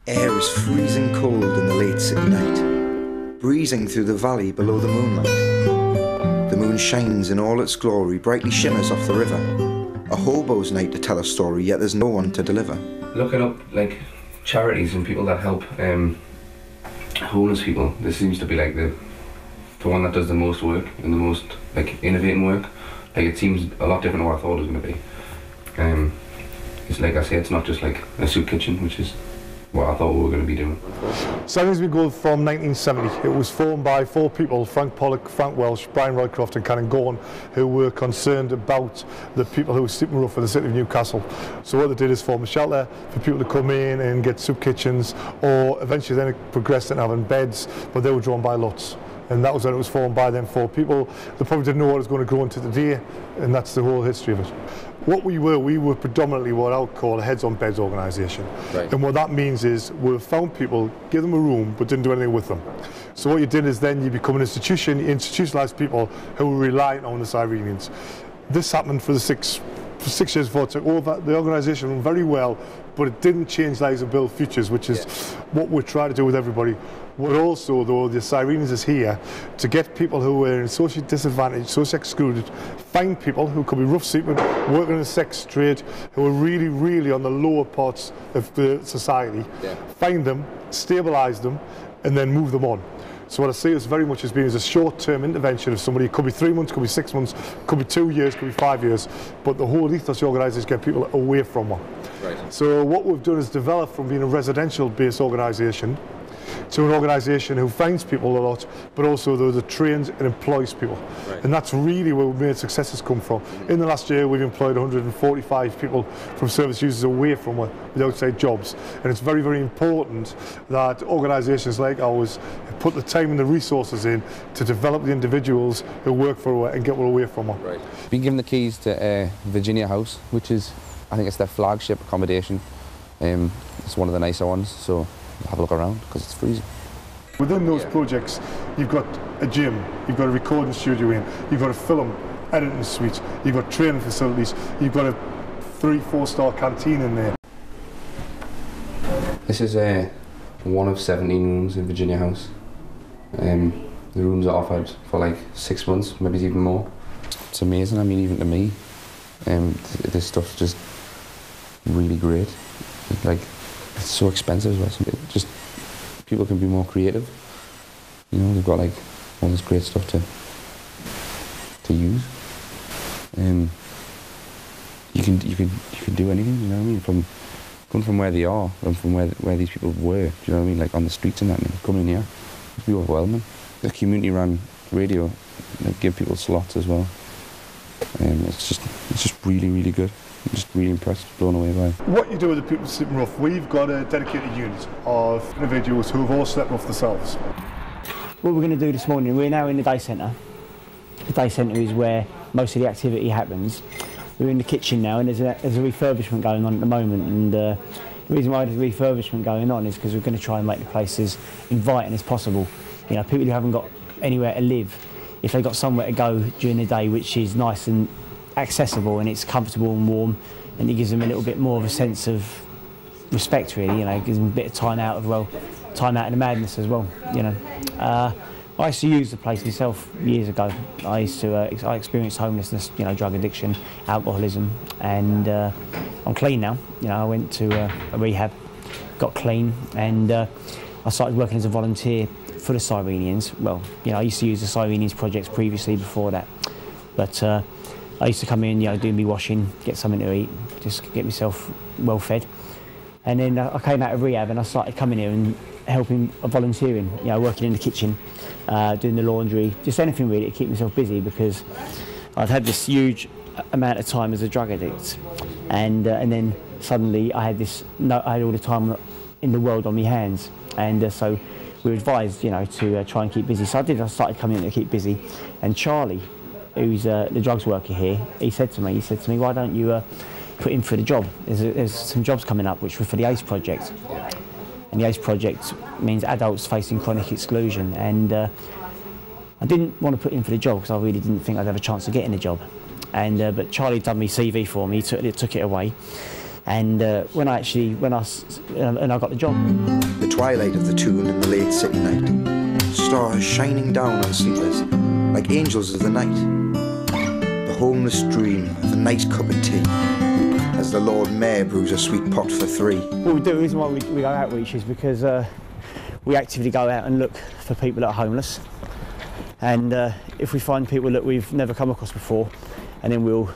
Air is freezing cold in the late city night, breezing through the valley below the moonlight. The moon shines in all its glory, brightly shimmers off the river. A hobo's night to tell a story, yet there's no one to deliver. Looking up like charities and people that help homeless people, this seems to be like the one that does the most work and the most like innovating work. Like it seems a lot different than what I thought it was going to be. It's like I say, it's not just like a soup kitchen, which is what I thought we were going to be doing. Cyrenians Made from 1970. It was formed by 4 people, Frank Pollock, Frank Welsh, Brian Roycroft and Karen Gorn, who were concerned about the people who were sleeping rough in the city of Newcastle. So what they did is form a shelter for people to come in and get soup kitchens, or eventually then it progressed into having beds, but they were drawn by lots. And that was when it was formed by them 4 people. They probably didn't know what it was going to grow into today, and that's the whole history of it. What we were predominantly what I would call a heads on beds organisation. Right. And what that means is we found people, give them a room, but didn't do anything with them. So what you did is then you become an institution, you institutionalise people who were reliant on the Cyrenians. This happened for 6 years before it took over. The organisation ran very well, but it didn't change lives or build futures, which is what we're trying to do with everybody. But also, though, the Cyrenians is here to get people who are socially disadvantaged, socially excluded, find people who could be rough sleeping, working in the sex trade, who are really, really on the lower parts of the society, find them, stabilise them, and then move them on. So what I see is very much as being as a short-term intervention of somebody. It could be 3 months, could be 6 months, could be 2 years, could be 5 years, but the whole ethos of the organisation is get people away from one. Right. So what we've done is develop from being a residential-based organisation to an organisation who finds people a lot, but also that trains and employs people. Right. And that's really where we've made successes come from. In the last year, we've employed 145 people from service users away from with outside jobs. And it's very, very important that organisations like ours put the time and the resources in to develop the individuals who work for her and get her away from her. Right. Been given the keys to Virginia House, which is, I think it's their flagship accommodation. It's one of the nicer ones, so have a look around because it's freezing. Within those projects, you've got a gym, you've got a recording studio in, you've got a film editing suite, you've got training facilities, you've got a 3-4 star canteen in there. This is one of 17 rooms in Virginia House. The rooms are offered for like 6 months, maybe even more. It's amazing. I mean, even to me, this stuff's just really great. Like, it's so expensive as well. So just people can be more creative. You know, they've got like all this great stuff to use. You can do anything. You know what I mean? From where they are and from where these people were. Do you know what I mean? Like on the streets and that. And coming in here, it'd be overwhelming. The community-run radio, like, give people slots as well. It's just really, really good. I'm just really impressed, blown away by it. What you do with the people sleeping rough, we've got a dedicated unit of individuals who have all slept rough themselves. What we're going to do this morning, we're now in the day centre. The day centre is where most of the activity happens. We're in the kitchen now, and there's a refurbishment going on at the moment. And the reason why there's a refurbishment going on is because we're going to try and make the place as inviting as possible. You know, people who haven't got anywhere to live, if they've got somewhere to go during the day which is nice and accessible and it's comfortable and warm, and it gives them a little bit more of a sense of respect, really. You know, it gives them a bit of time out of the madness as well. You know, I used to use the place myself years ago. I experienced homelessness, you know, drug addiction, alcoholism, and I'm clean now. You know, I went to a rehab, got clean, and I started working as a volunteer for the Cyrenians. Well, you know, I used to use the Cyrenians projects previously before that, but I used to come in, you know, do me washing, get something to eat, just get myself well fed. And then I came out of rehab and I started coming here and helping, volunteering, you know, working in the kitchen, doing the laundry, just anything really to keep myself busy, because I'd had this huge amount of time as a drug addict, and then suddenly I had all the time in the world on my hands, and so we were advised, you know, to try and keep busy. So I started coming in to keep busy, and Charlie, who's the drugs worker here, he said to me, why don't you put in for the job? There's some jobs coming up which were for the ACE project. And the ACE project means adults facing chronic exclusion. And I didn't want to put in for the job because I really didn't think I'd have a chance of getting the job. And but Charlie done me CV for me, he took it away. And when I got the job. The twilight of the tune in the late city night. Stars shining down on sleepers like angels of the night. The homeless dream of a nice cup of tea as the Lord Mayor brews a sweet pot for three. What we do, the reason why we go outreach is because we actively go out and look for people that are homeless. And if we find people that we've never come across before, and then we'll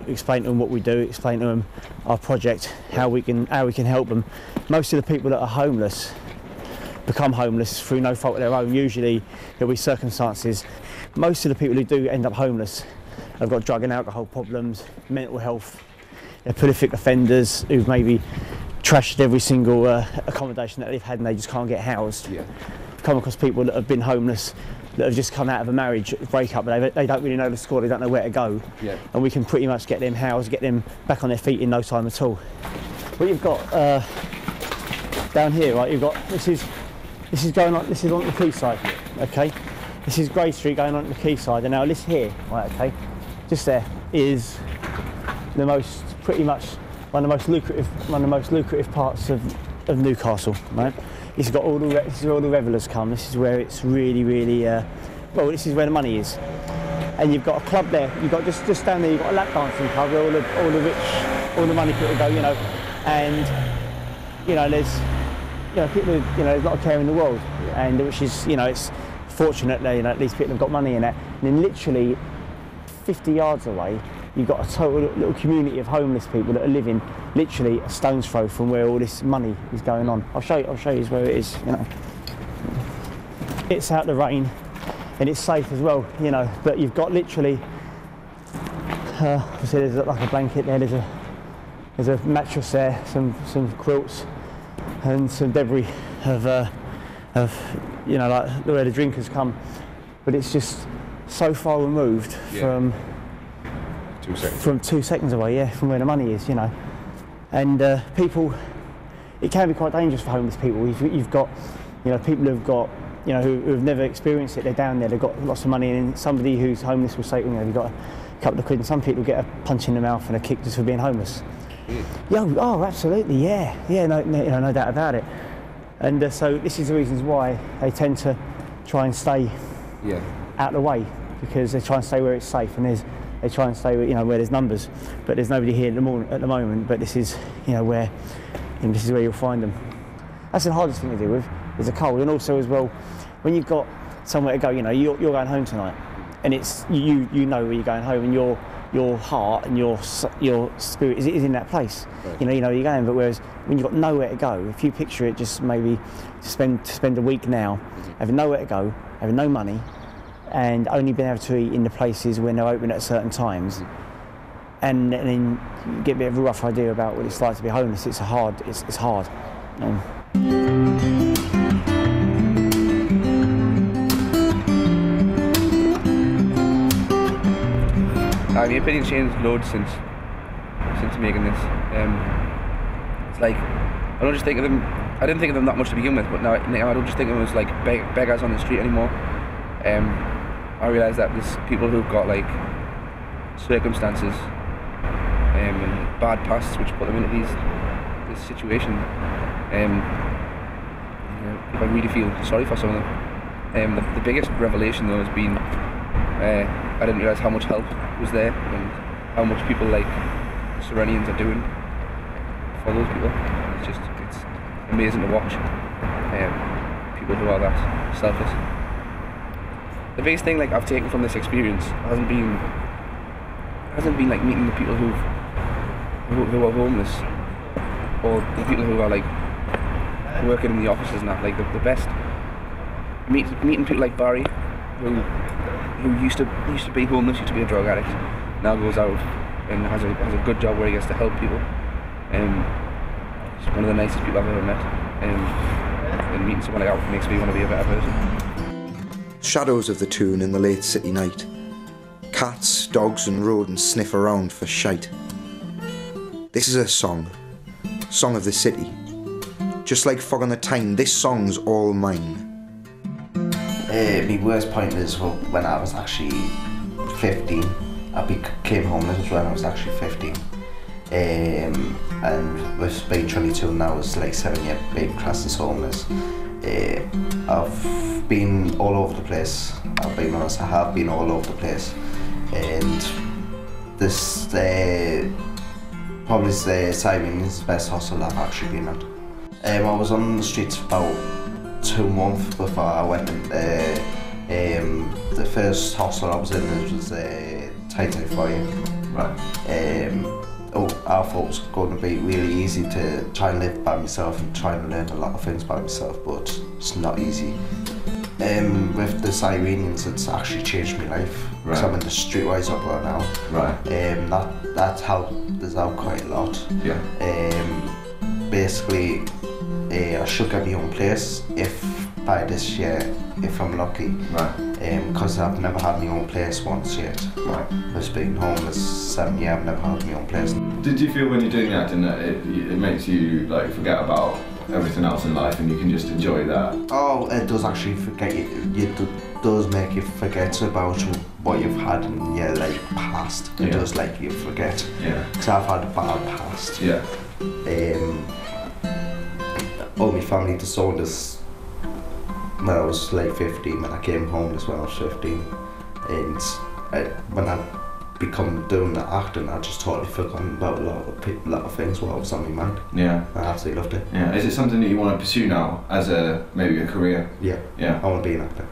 explain to them what we do, explain to them our project, how we can help them. Most of the people that are homeless become homeless through no fault of their own. Usually there'll be circumstances. Most of the people who do end up homeless have got drug and alcohol problems, mental health. They're prolific offenders who've maybe trashed every single accommodation that they've had and they just can't get housed. Yeah. Come across people that have been homeless, that have just come out of a marriage breakup, but they don't really know the score, they don't know where to go. Yeah. And we can pretty much get them housed, get them back on their feet in no time at all. What you've got down here, right? You've got this is on the quayside, okay? This is Grey Street going on the quayside, and now this here, right? Okay, just there is pretty much one of the most lucrative parts of Newcastle, right? This is where all the revellers come. This is where it's really, well, this is where the money is. And you've got a club there. You've got just down there. You've got a lap dancing club where all the rich, all the money people go, and there's people, there's a lot of care in the world, and which is, it's fortunate that these people have got money in it. And then literally 50 yards away, you've got a total little community of homeless people that are living literally a stone's throw from where all this money is going on. I'll show you where it is. It's out the rain and it's safe as well. But you've got literally. See, there's like a blanket there. There's a mattress there, some quilts, and some debris of like where the drinkers come. But it's just so far removed from. 2 seconds. From 2 seconds away, from where the money is, And people, it can be quite dangerous for homeless people. You've got, people who've got, who've never experienced it. They're down there, they've got lots of money, and somebody who's homeless will say, you've got a couple of quid, and some people get a punch in the mouth and a kick just for being homeless. Oh, absolutely, no doubt about it. And so this is the reasons why they tend to try and stay out of the way, because they try and stay where it's safe, and they try and stay where there's numbers, but there's nobody here at the moment. But this is where this is where you'll find them. That's the hardest thing to deal with, is the cold, and also as well when you've got somewhere to go. You're going home tonight, and it's you know where you're going home, and your heart and your spirit is in that place. Right. You know where you're going. But whereas when you've got nowhere to go, if you picture it, just maybe to spend a week now, having nowhere to go, having no money, and only being able to eat in the places when they're open at certain times, and then you get a bit of a rough idea about what it's like to be homeless. It's hard. My opinion changed loads since making this. It's like I don't just think of them. I didn't think of them that much to begin with, but now I don't just think of them as like beggars on the street anymore. I realise that there's people who've got like circumstances and bad pasts which put them into this situation. I really feel sorry for some of them. The biggest revelation though has been I didn't realise how much help was there and how much people like Cyrenians are doing for those people. It's amazing to watch people who are that selfless. The biggest thing like I've taken from this experience hasn't been like meeting the people who are homeless, or the people who are like working in the offices and that. Like the best meeting people like Barry, who used to be homeless, used to be a drug addict, now goes out and has a good job where he gets to help people. He's one of the nicest people I've ever met. And meeting someone like that makes me want to be a better person. Shadows of the tune in the late city night. Cats, dogs and rodents sniff around for shite. This is a song of the city. Just like Fog on the Tyne, this song's all mine. My worst point was when I was actually 15. I became homeless when I was actually 15. and with being 22 now, it's like 7 years being classed as homeless. I've been all over the place. I'll be honest, I have been all over the place, and this probably the Cyrenians best hostel I've actually been at. I was on the streets for about 2 months before I went in. The first hostel I was in was Titan for you. Right. I thought it was going to be really easy to try and live by myself and try and learn a lot of things by myself, but it's not easy. With the Cyrenians, it's actually changed my life. Right. So I'm in the streetwise up right now. Right. That helped us out quite a lot. Yeah. Basically, I should get my own place by this year, if I'm lucky. Right. Because I've never had my own place once yet. Right. I've been homeless 7 years, I've never had my own place. Did you feel when you're doing that, it makes you like forget about everything else in life and you can just enjoy that? Oh, it does actually forget you. It does make you forget about what you've had in your like past. It does like you forget. Yeah. Because I've had a bad past. Yeah. All my family disowned us when I was like 15, when I came homeless when I was 15. And when I become doing the acting, I just totally forgotten about a lot of things what was on my mind. Yeah. I absolutely loved it. Yeah. Is it something that you want to pursue now as maybe a career? Yeah. Yeah. I want to be an actor.